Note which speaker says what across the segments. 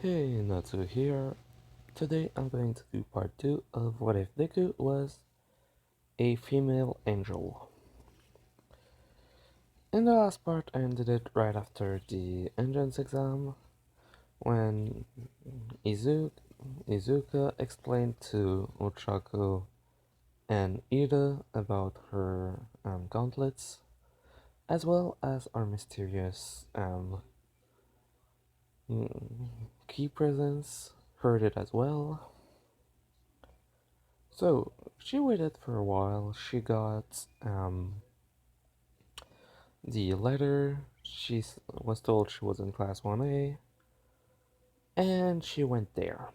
Speaker 1: Hey, Natsu here. Today I'm going to do part 2 of What If Deku Was a Female Angel. In the last part, I ended it right after the entrance exam when Izuka explained to Ochako and Ida about her gauntlets, as well as our mysterious key presence heard it as well. So she waited for a while. She got the letter. She was told she was in class 1A, and she went there.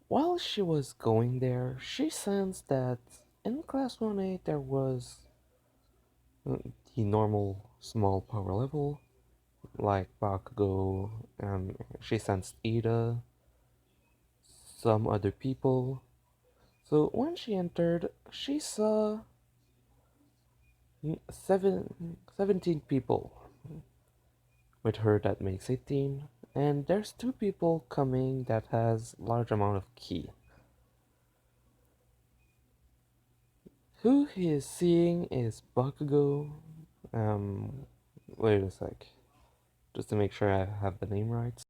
Speaker 1: While she was going there, she sensed that in class 1A there was uh, the normal small power level, like Bakugo, she sensed Ida, some other people. So when she entered, she saw 17 people. With her that makes 18, and there's two people coming that has large amount of ki. Who he is seeing is Bakugo. Um, Wait a sec, just to make sure I have the name right.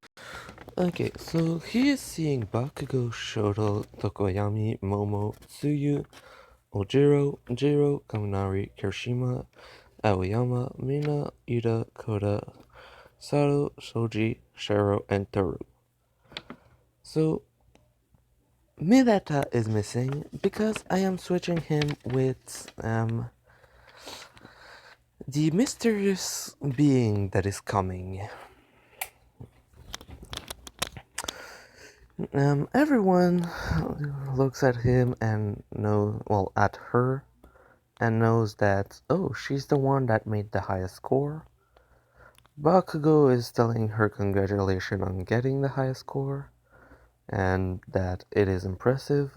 Speaker 1: Okay, so he is seeing Bakugo, Shoto, Tokoyami, Momo, Tsuyu, Ojiro, Jiro, Kaminari, Kirishima, Aoyama, Mina, Ida, Koda, Sato, Shoji, Shiro, and Toru. So Midata is missing because I am switching him with the mysterious being that is coming. Everyone looks at him and at her, and knows that, oh, she's the one that made the highest score. Bakugo is telling her congratulations on getting the highest score, and that it is impressive.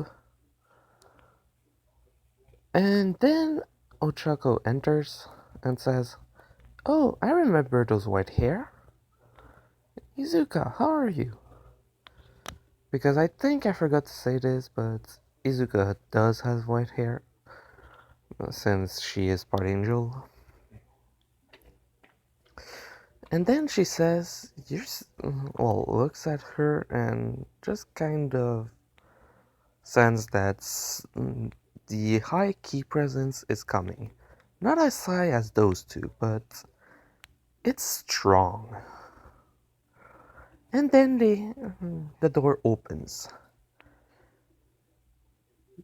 Speaker 1: And then Ochako enters and says, "Oh, I remember those white hair. Izuka, how are you?" Because I think I forgot to say this, but Izuka does have white hair, since she is part angel. And then she says, looks at her and just kind of sense that the high key presence is coming. Not as high as those two, but it's strong. And then the door opens.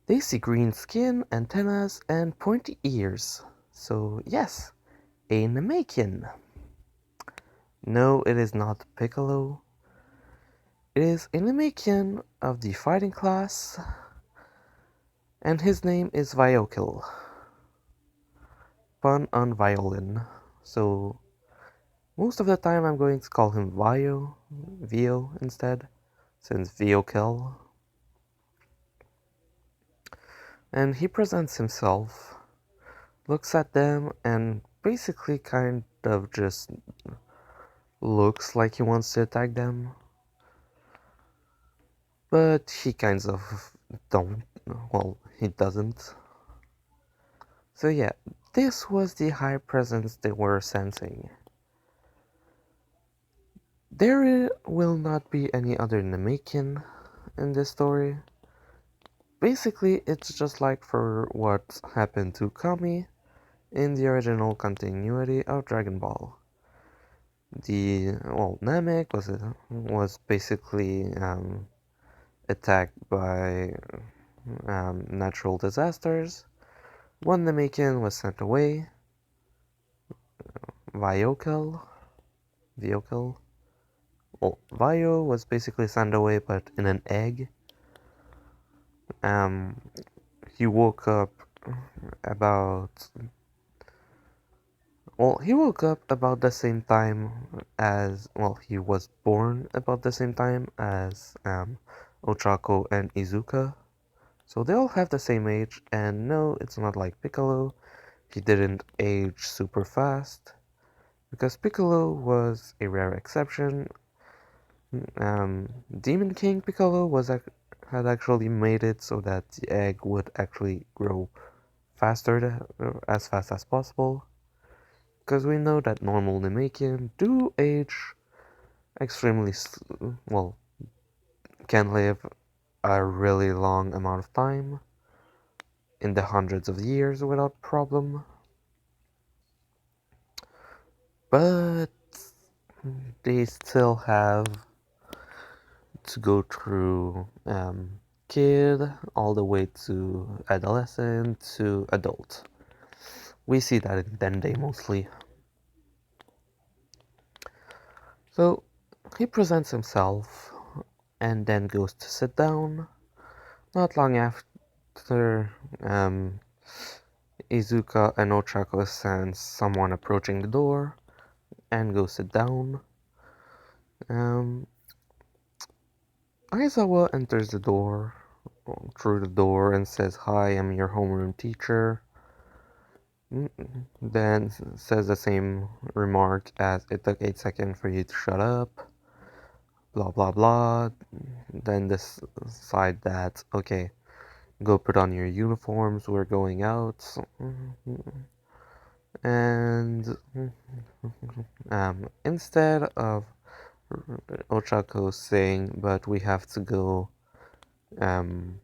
Speaker 1: They see green skin, antennas, and pointy ears. So, yes, a Namekian. No, it is not Piccolo. It is a Namekian of the fighting class, and his name is Viokil. Pun on violin. So, most of the time I'm going to call him Vio instead, since Viokil. And he presents himself, looks at them, and basically kind of just looks like he wants to attack them. But he kind of he doesn't. So yeah, this was the high presence they were sensing. There will not be any other Namekian in this story. Basically, it's just like for what happened to Kami in the original continuity of Dragon Ball. Namek was basically attacked by natural disasters. One Namekian was sent away. Viokel. Vio was basically sent away, but in an egg. Um, he woke up about. He woke up about the same time as. He was born about the same time as Ochako and Izuka. So they all have the same age, and no, it's not like Piccolo. He didn't age super fast, because Piccolo was a rare exception. Demon King Piccolo had actually made it so that the egg would actually grow as fast as possible, because we know that normal Namekian do age extremely well, can live a really long amount of time, in the hundreds of years without problem, but they still have to go through kid all the way to adolescent to adult. We see that in Dende mostly. So he presents himself and then goes to sit down. Not long after, Izuka and Ochako sense someone approaching the door and go sit down. Um, Aizawa enters through the door and says, "Hi, I'm your homeroom teacher." Then says the same remark as, "It took 8 seconds for you to shut up." Blah blah blah. Then decide that, okay, go put on your uniforms, we're going out. And instead of Ochako saying, "But we have to go um,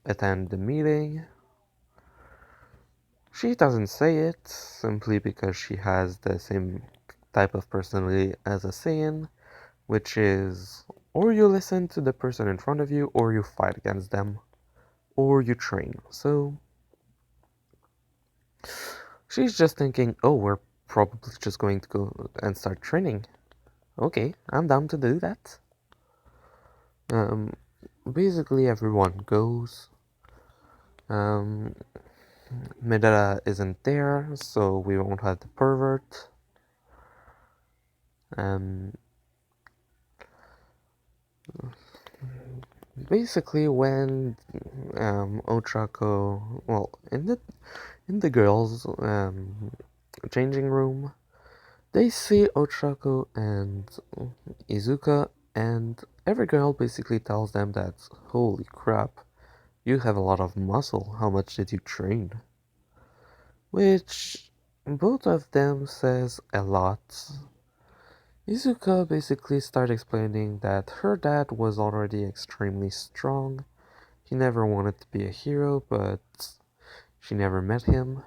Speaker 1: attend the meeting," she doesn't say it simply because she has the same type of personality as a Saiyan, which is, or you listen to the person in front of you, or you fight against them, or you train. So she's just thinking, oh, we're probably just going to go and start training. Okay, I'm down to do that. Um, Basically everyone goes. Midara isn't there, so we won't have the pervert. Um, Basically when Ochako, well, in the girls' changing room, they see Ochako and Izuka, and every girl basically tells them that, holy crap, you have a lot of muscle, how much did you train? Which both of them says a lot. Izuka basically started explaining that her dad was already extremely strong. He never wanted to be a hero, but she never met him.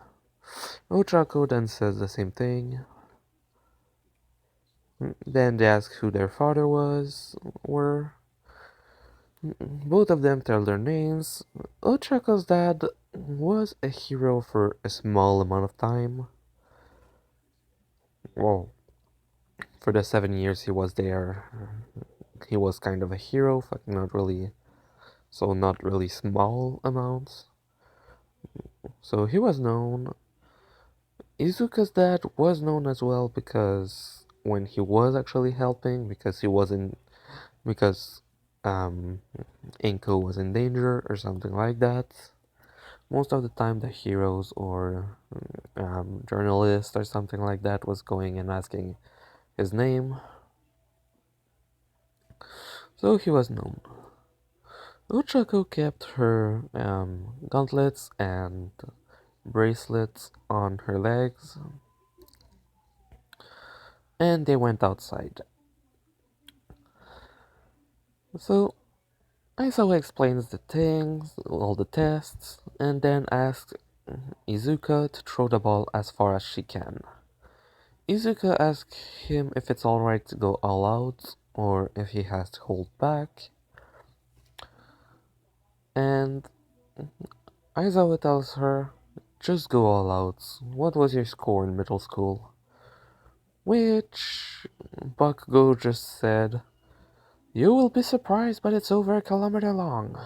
Speaker 1: Ochako then says the same thing. Then they ask who their father were. Both of them tell their names. Ochako's dad was a hero for a small amount of time. Well, for the 7 years he was there, he was kind of a hero, but not really, so not really small amounts. So he was known. Izuka's dad was known as well because when he was actually helping, because um, Inko was in danger or something like that. Most of the time, the heroes or journalist or something like that was going and asking his name, so he was known. Ochako kept her gauntlets and bracelets on her legs, and they went outside. So Aizawa explains the things, all the tests, and then asks Izuka to throw the ball as far as she can. Izuka asks him if it's alright to go all out, or if he has to hold back, and Aizawa tells her, just go all out. What was your score in middle school? Which Bakugo just said, you will be surprised, but it's over a kilometer long.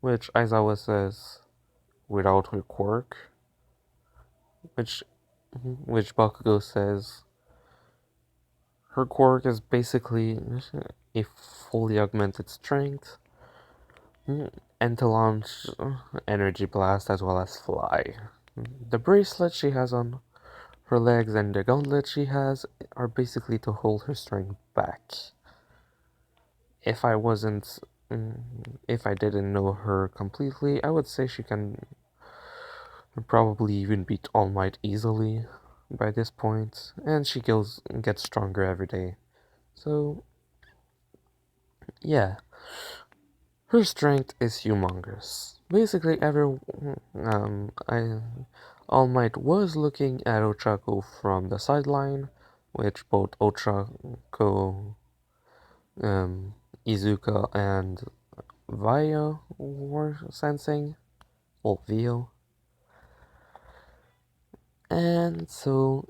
Speaker 1: Which Aizawa says, without her quirk. Which Bakugo says, her quirk is basically a fully augmented strength, and to launch energy blast as well as fly. The bracelet she has on her legs and the gauntlet she has are basically to hold her strength back. if I wasn't, if I didn't know her completely, I would say she can probably even beat All Might easily by this point, and she gets stronger every day. So yeah, her strength is humongous. Basically, All Might was looking at Ochako from the sideline, which both Ochako, um, Izuka, and Vio were sensing, or Vio. And so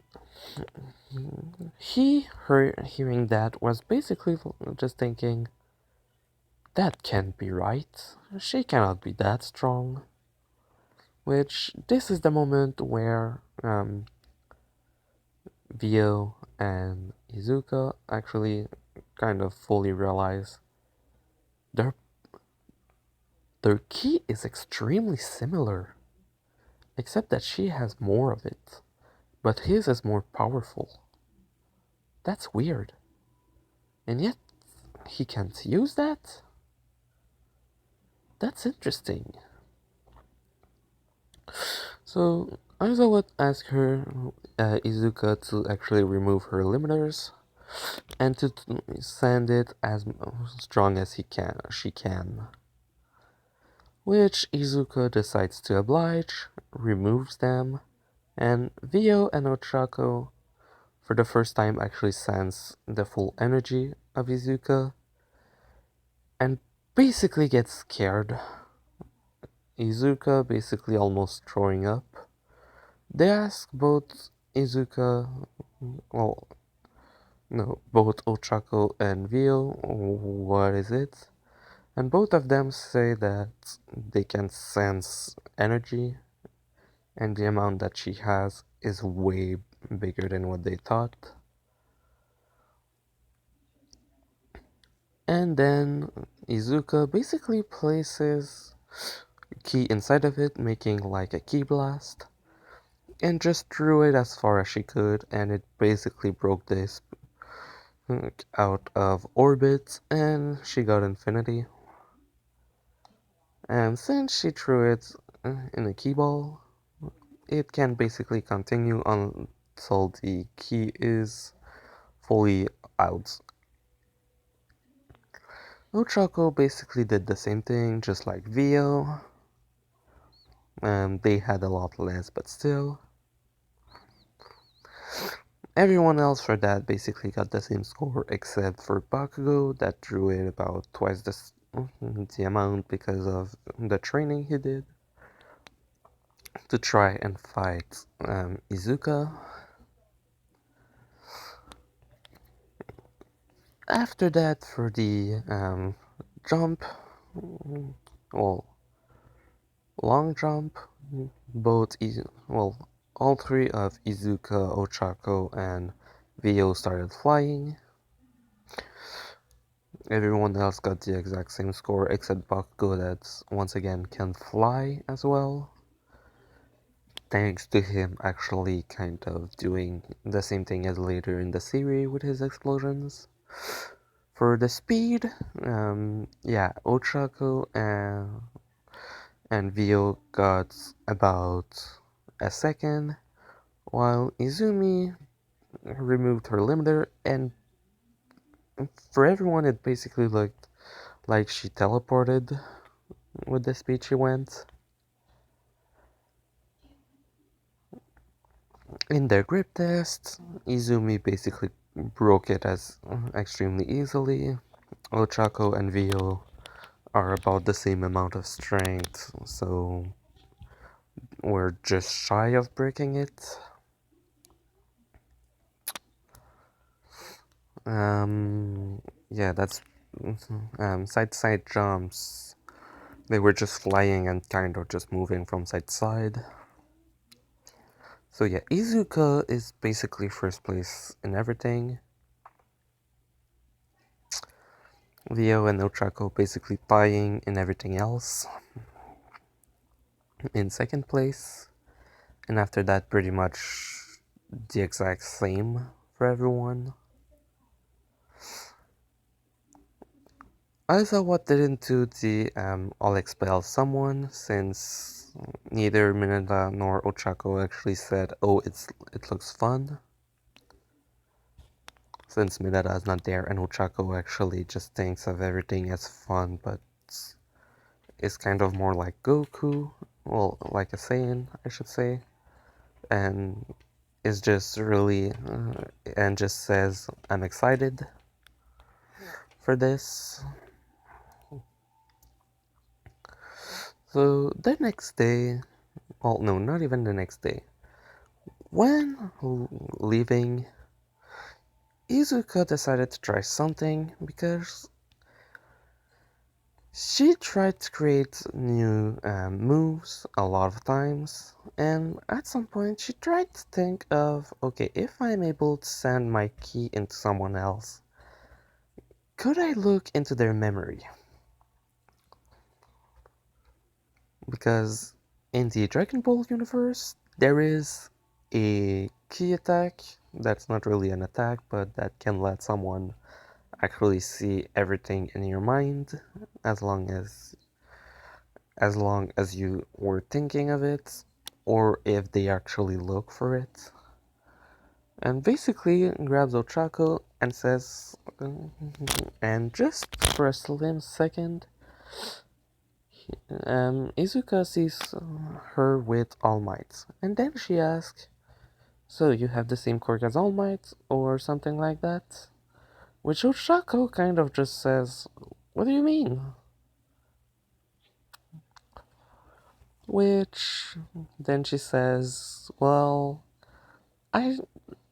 Speaker 1: hearing that was basically just thinking, that can't be right. She cannot be that strong. Which this is the moment where Vio and Izuka actually kind of fully realize their their ki is extremely similar, except that she has more of it, but his is more powerful. That's weird. And yet he can't use that? That's interesting. So Aiza would ask her, Izuka, to actually remove her limiters and to send it as strong as she can. Which Izuka decides to oblige, removes them, and Vio and Ochako for the first time actually sense the full energy of Izuka and basically get scared. Izuka basically almost throwing up. They ask both Izuka, well, no, both Ochako and Vio, what is it? And both of them say that they can sense energy, and the amount that she has is way bigger than what they thought. And then Izuka basically places ki inside of it, making like a ki blast, and just threw it as far as she could, and it basically broke this out of orbit, and she got infinity. And since she threw it in a ki ball, it can basically continue until the ki is fully out. Ochako basically did the same thing, just like Vio. They had a lot less, but still. Everyone else for that basically got the same score except for Bakugo that drew it about twice the amount because of the training he did to try and fight Izuka. After that, for the jump, well, long jump, both all three of Izuka, Ochako, and Vio started flying. Everyone else got the exact same score except Bakugo that once again can fly as well. Thanks to him actually kind of doing the same thing as later in the series with his explosions. For the speed, yeah, Ochako and Vio got about a second, while Izumi removed her limiter, and for everyone it basically looked like she teleported with the speed she went. In their grip test, Izumi basically broke it as extremely easily. Ochako and Vio are about the same amount of strength, so we're just shy of breaking it. Yeah, that's side jumps. They were just flying and kind of just moving from side to side. So yeah, Izuka is basically first place in everything. Vio and Ochako basically tying in everything else. In second place. And after that, pretty much the exact same for everyone. I saw what didn't do the I'll expel someone, since neither Mineta nor Ochako actually said, oh, it looks fun, since Mineta is not there and Ochako actually just thinks of everything as fun, but is kind of more like Goku, well, like a Saiyan, I should say, and is just really, and just says, I'm excited for this. So the next day, well, no, not even the next day, when leaving, Izuka decided to try something because she tried to create new moves a lot of times, and at some point she tried to think of, okay, if I'm able to send my ki into someone else, could I look into their memory? Because in the Dragon Ball universe, there is a ki attack that's not really an attack, but that can let someone actually see everything in your mind as long as you were thinking of it, or if they actually look for it. And basically grabs Ochako and says, and just for a slim second, Izuka sees her with All Might, and then she asks, so you have the same quirk as All Might, or something like that? Which Ochako kind of just says, what do you mean? Which then she says, well, I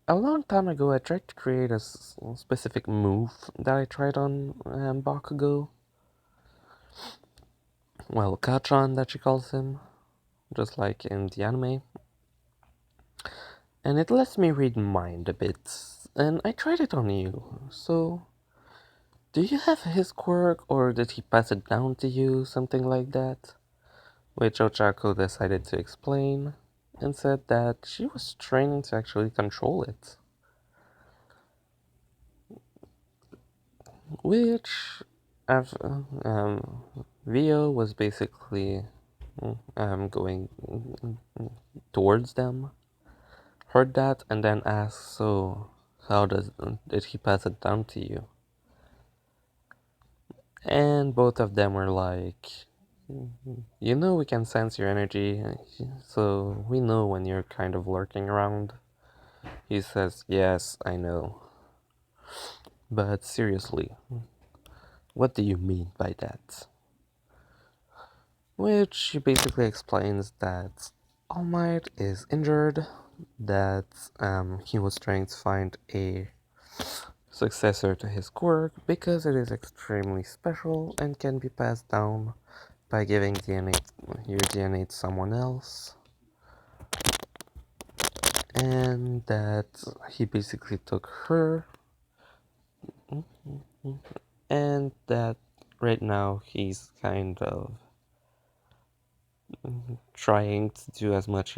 Speaker 1: a long time ago I tried to create a specific move that I tried on Bakugo. Well, Kachan that she calls him, just like in the anime. And it lets me read mind a bit, and I tried it on you, so do you have his quirk, or did he pass it down to you, something like that? Which Ochako decided to explain, and said that she was training to actually control it. Which, Rio was basically going towards them, heard that, and then asked, so how did he pass it down to you? And both of them were like, you know, we can sense your energy, so we know when you're kind of lurking around. He says, yes, I know. But seriously, what do you mean by that? Which she basically explains that All Might is injured, that he was trying to find a successor to his quirk because it is extremely special and can be passed down by giving your DNA to someone else, and that he basically took her, and that right now he's kind of trying to do as much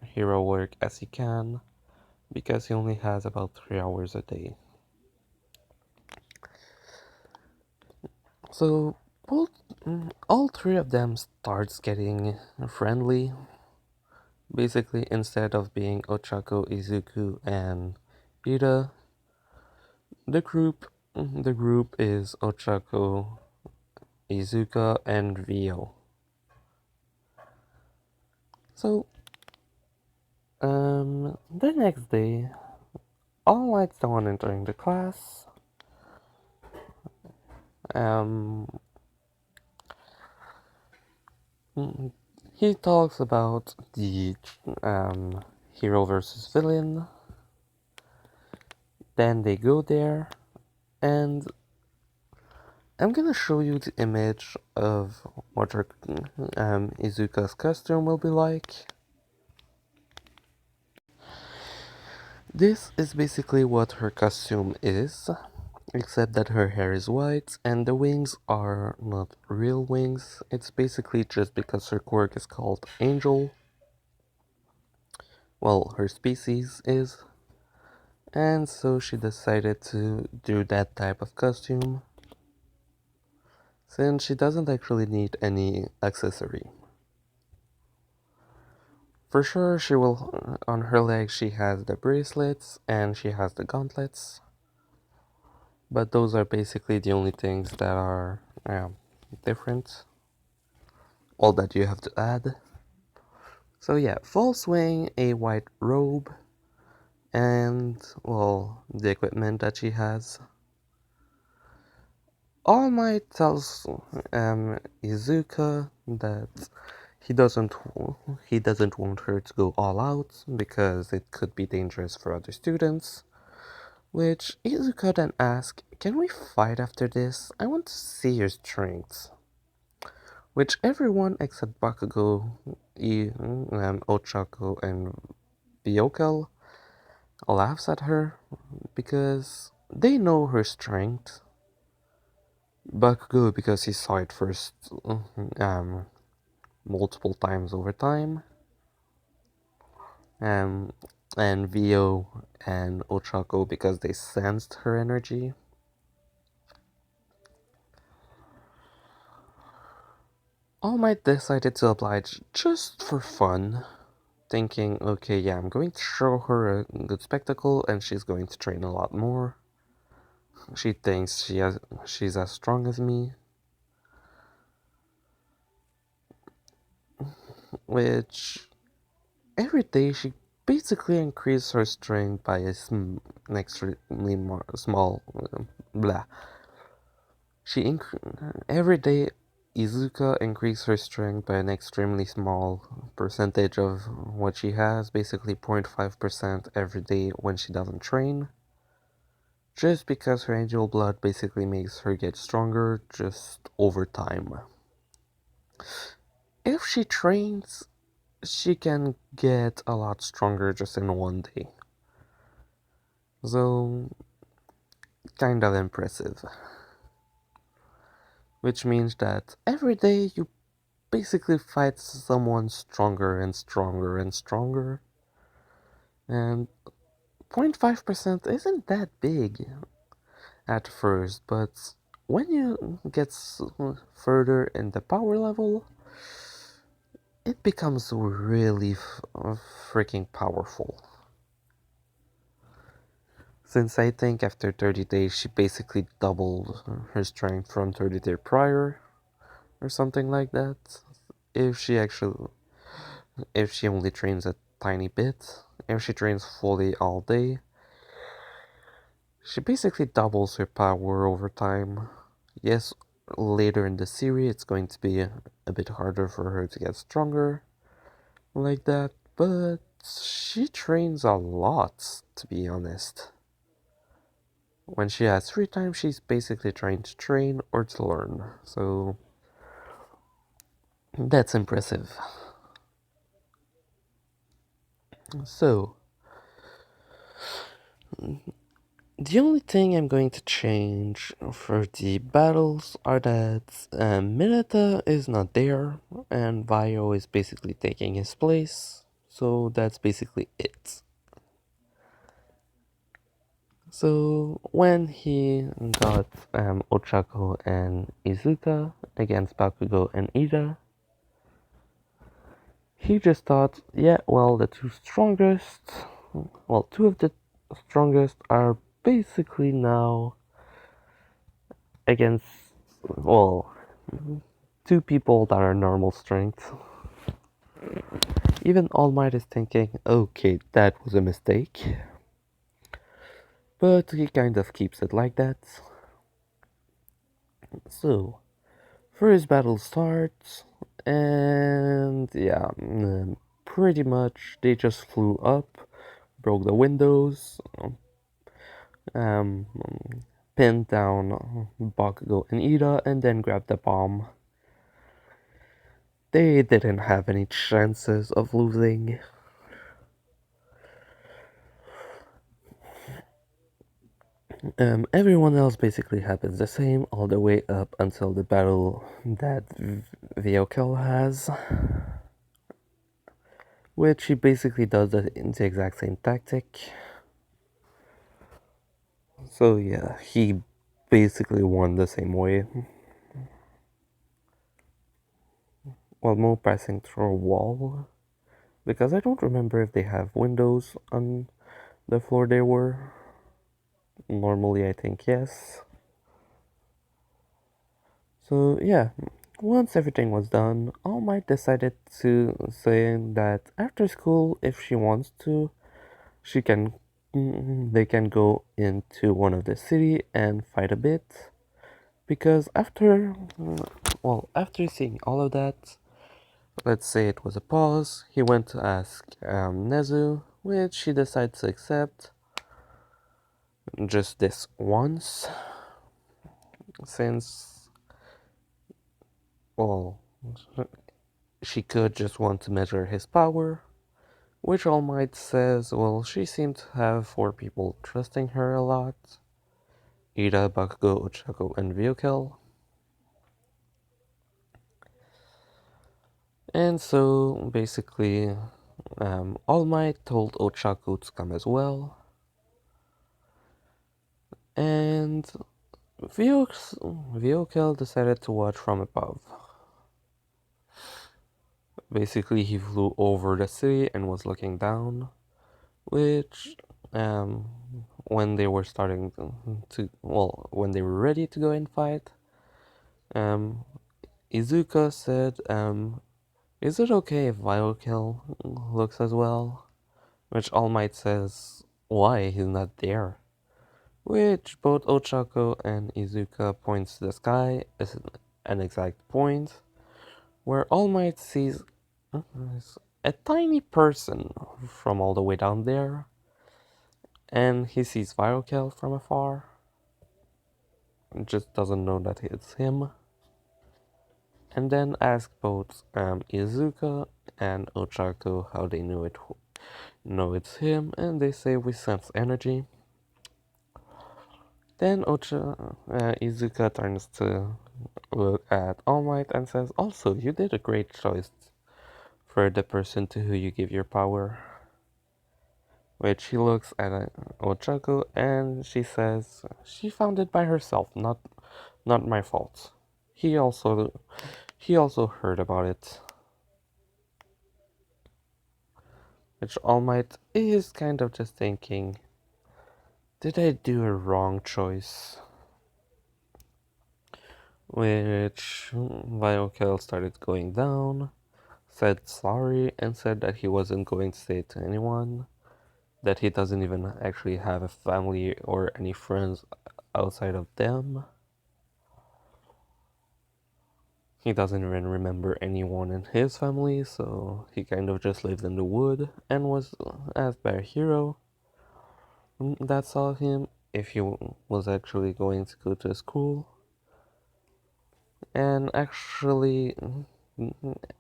Speaker 1: hero work as he can because he only has about 3 hours a day. So both, all three of them starts getting friendly. Basically, instead of being Ochako, Izuku, and Ida, the group is Ochako, Izuka, and Ryo. So, the next day, all lights on entering the class. Um, he talks about the hero versus villain. Then they go there, and I'm gonna show you the image of what her Izuka's costume will be like. This is basically what her costume is, except that her hair is white and the wings are not real wings. It's basically just because her quirk is called Angel. Well, her species is. And so she decided to do that type of costume. since she doesn't actually need any accessory. For sure, she will. On her legs, she has the bracelets and she has the gauntlets, but those are basically the only things that are different. All that you have to add. So yeah, full swing, a white robe, and well, the equipment that she has. All Might tells Izuka that he doesn't he doesn't want her to go all out because it could be dangerous for other students. Which Izuka then asks, "Can we fight after this? I want to see your strength." Which everyone except Bakugo, Ochako, and Byokel laughs at her because they know her strength. Bakugo because he saw it first multiple times over time. Um, and Vio and Ochako because they sensed her energy. All Might decided to oblige just for fun, thinking, okay, yeah, I'm going to show her a good spectacle and she's going to train a lot more. She thinks she's as strong as me, which every day she basically increased her strength by an extremely small blah. Every day Izuka increased her strength by an extremely small percentage of what she has, basically 0.5% every day when she doesn't train. Just because her angel blood basically makes her get stronger just over time. If she trains, she can get a lot stronger just in one day. So, kind of impressive. Which means that every day you basically fight someone stronger and stronger and stronger. And 0.5% isn't that big at first, but when you get further in the power level, it becomes really freaking powerful. Since I think after 30 days she basically doubled her strength from 30 days prior, or something like that. If she actually, if she only trains a tiny bit, if she trains fully all day, she basically doubles her power over time. Yes, later in the series it's going to be a bit harder for her to get stronger like that, but she trains a lot, to be honest. When she has free time, she's basically trying to train or to learn, so that's impressive. So, the only thing I'm going to change for the battles are that Mineta is not there and Vio is basically taking his place, so that's basically it. So when he got Ochako and Izuka against Bakugo and Ida, he just thought, yeah, well, the two of the strongest are basically now against, well, two people that are normal strength. Even All Might is thinking, okay, that was a mistake. But he kind of keeps it like that. So, first battle starts, and yeah, pretty much they just flew up, broke the windows, um, pinned down Bakugo and Ida, and then grabbed the bomb. They didn't have any chances of losing. Everyone else basically happens the same all the way up until the battle that Vyokel has, which he basically does the exact same tactic. So yeah, he basically won the same way. well, Mo passing through a wall, because I don't remember if they have windows on the floor they were. Normally, I think yes. So, yeah, once everything was done, All Might decided to say that after school, if she wants to, she can they can go into one of the city and fight a bit. Because after seeing all of that, let's say it was a pause, he went to ask Nezu, which she decided to accept just this once, since, well, she could just want to measure his power, which All Might says, well, she seemed to have four people trusting her a lot: Ida, Bakugo, Ochako, and Ryukel. And so, basically, All Might told Ochako to come as well, and Ryukel decided to watch from above. Basically, he flew over the city and was looking down, which, um, when they were starting when they were ready to go and fight, um, Izuka said, is it okay if Ryukel looks as well? Which All Might says, why, he's not there. Which both Ochako and Izuka points to the sky as an exact point, where All Might sees a tiny person from all the way down there, and he sees Ryukel from afar, and just doesn't know that it's him, and then asks both Izuka and Ochako how they know it's him, and they say we sense energy. Then Izuka turns to look at All Might and says, also, you did a great choice for the person to who you give your power. Which she looks at Ochako and she says, she found it by herself, not my fault. He also heard about it. Which All Might is kind of just thinking, did I do a wrong choice? Which Viokel started going down, said sorry, and said that he wasn't going to say it to anyone, that he doesn't even actually have a family or any friends outside of them. He doesn't even remember anyone in his family, so he kind of just lived in the wood and was asked by a hero that saw him if he was actually going to go to school. And actually,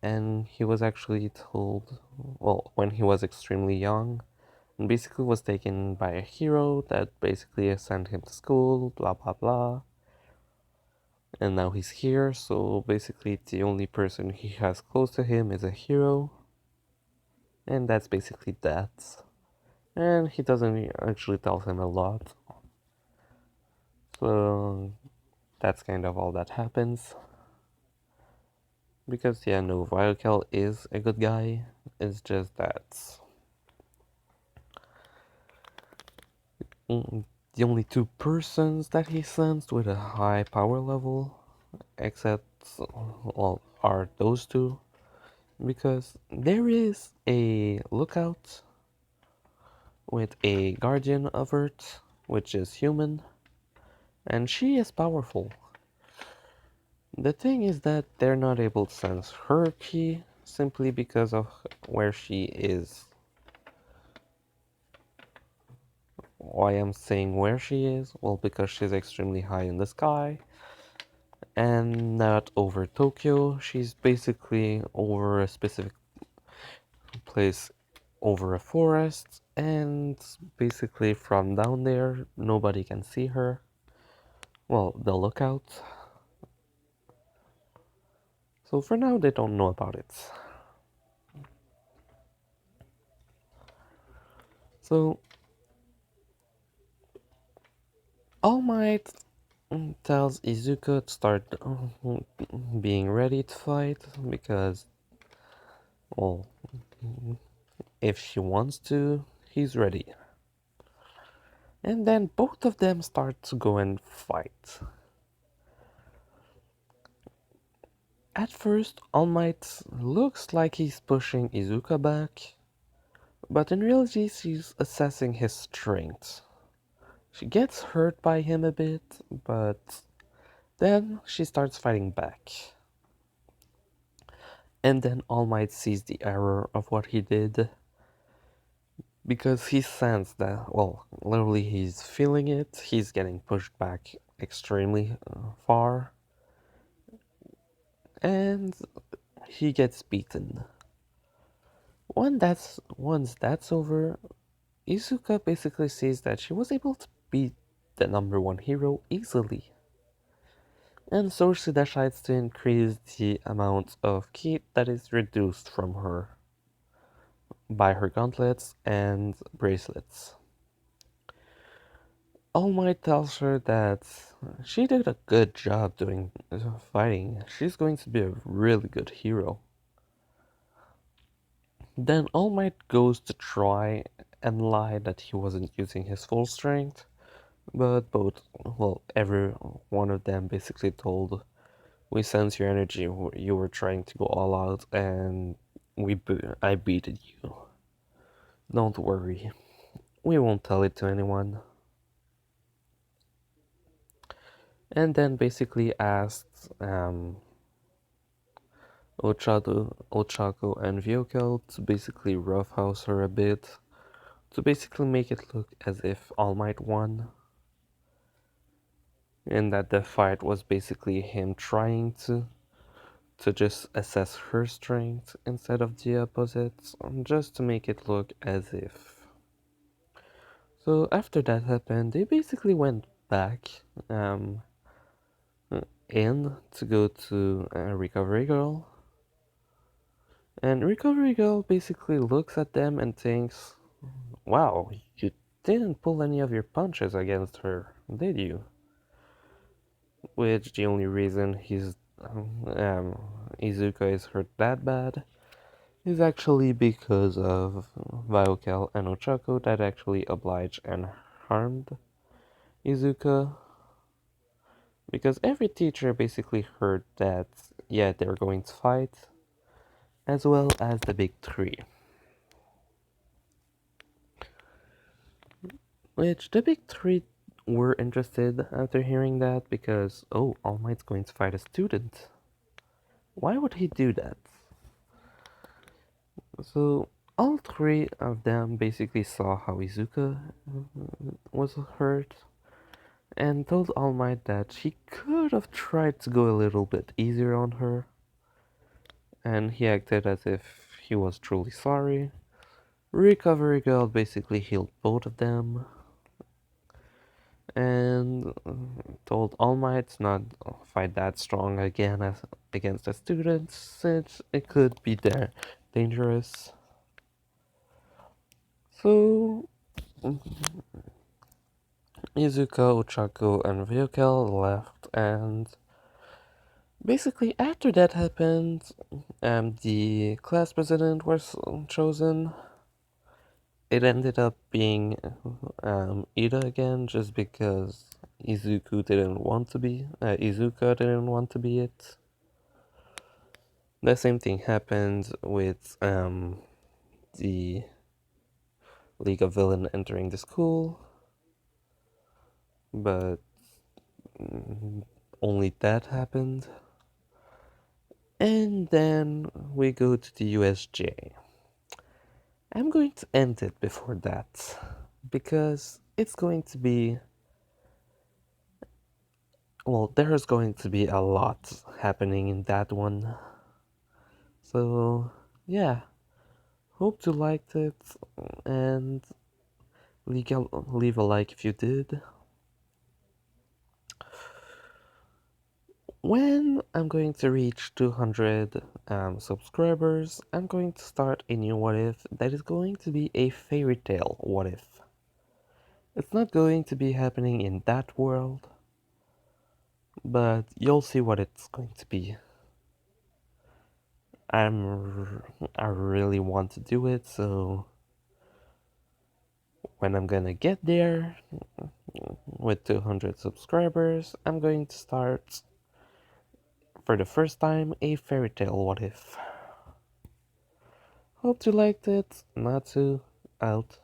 Speaker 1: and he was actually told, well, when he was extremely young, and basically was taken by a hero that basically sent him to school, blah blah blah. And now he's here, so basically the only person he has close to him is a hero. And that's basically that. And he doesn't actually tell him a lot. So that's kind of all that happens. Because yeah, no, Ryukel is a good guy. It's just that the only two persons that he sensed with a high power level, except, well, are those two. Because there is a lookout with a guardian of Earth, which is human, and she is powerful. The thing is that they're not able to sense her ki simply because of where she is. Why I'm saying where she is? Well, because she's extremely high in the sky and not over Tokyo. She's basically over a specific place, over a forest, and basically from down there, nobody can see her. Well, the lookout. So for now, they don't know about it. So All Might tells Izuka to start being ready to fight because Well, if she wants to, he's ready. And then both of them start to go and fight. At first, All Might looks like he's pushing Izuka back, but in reality, she's assessing his strength. She gets hurt by him a bit, but then she starts fighting back. And then All Might sees the error of what he did because he sensed that, well, literally he's feeling it. He's getting pushed back extremely far, and he gets beaten. Once that's over, Izuka basically says that she was able to beat the number one hero easily. And so she decides to increase the amount of ki that is reduced from her by her gauntlets and bracelets. All Might tells her that she did a good job doing fighting. She's going to be a really good hero. Then All Might goes to try and lie that he wasn't using his full strength, but every one of them basically told, "We sense your energy. You were trying to go all out, and I beated you. Don't worry. We won't tell it to anyone." And then basically asked Ochako and Vyokel to basically roughhouse her a bit, to basically make it look as if All Might won, and that the fight was basically him trying to just assess her strength instead of the opposite, just to make it look as if. So after that happened, they basically went back um, in to go to Recovery Girl. And Recovery Girl basically looks at them and thinks, "Wow, you didn't pull any of your punches against her, did you?" Which the only reason Izuka is hurt that bad is actually because of Vyokel and Ochako that actually obliged and harmed Izuka. Because every teacher basically heard that, yeah, they're going to fight, as well as the big three. Which the big three were interested after hearing that because, oh, All Might's going to fight a student. Why would he do that? So all three of them basically saw how Izuka was hurt and told All Might that he could have tried to go a little bit easier on her, and he acted as if he was truly sorry. Recovery Girl basically healed both of them and told All Might to not fight that strong again against the students since it could be dangerous. So Izuka, Ochako, and Ryukel left, and basically after that happened, the class president was chosen. It ended up being Ida again, just because Izuka didn't want to be it. The same thing happened with the League of Villain entering the school, but only that happened. And then we go to the USJ. I'm going to end it before that, because it's going to be, well, there's going to be a lot happening in that one. So, yeah, hope you liked it, and leave a like if you did. When I'm going to reach 200 subscribers, I'm going to start a new what if that is going to be a fairy tale what if. It's not going to be happening in that world, but you'll see what it's going to be. I really want to do it, so when I'm gonna get there with 200 subscribers, I'm going to start for the first time a fairy tale what if. Hope you liked it. Natsu out.